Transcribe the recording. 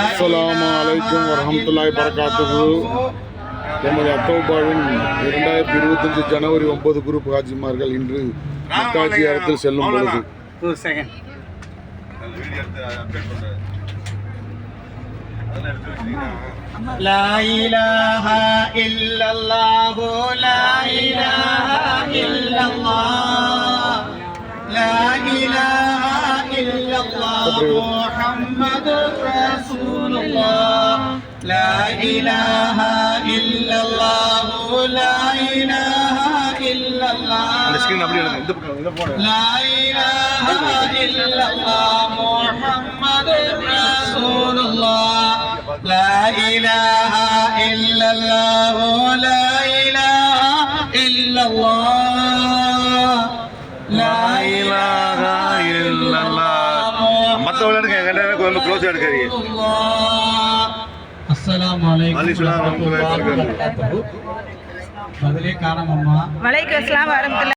அஸ்ஸலாமு வரஹ்மத்துல்லாஹி வபரகாத்துஹு. எமது அத்தௌபாவின் 2025 ஜனவரி 9 குரூப் ஹாஜிமார்கள் இன்று மக்கா ஜியாரத்தில் செல்லும் பொழுது லா இலாஹா இல்லல்லாஹு லா இலாஹா இல்லல்லாஹ் லா இலாஹா இல்லல்லாஹ் முஹம்மதுர் ரசூலுல்லாஹ் லா இலாஹா இல்லல்லாஹு லா இலாஹா இல்லல்லாஹ் அந்த ஸ்கிரீன் அப்படியே இந்த பக்கம் லா இலாஹா இல்லல்லாஹ் முஹம்மதுர் ரசூலுல்லாஹ் لا إله إلا الله لا إله إلا الله لا إله إلا الله மத்தவங்களுக்கு எங்க கொஞ்சம் க்ளோஸ் எடுக்கறீங்க. அஸ்ஸலாமு அலைக்கும் வரஹ்மத்துல்லாஹி வபரகாத்துஹு. பதிலே காணோம் அம்மா. வலைக்கும் அஸ்ஸலாம் வரஹ்மத்துல்லாஹி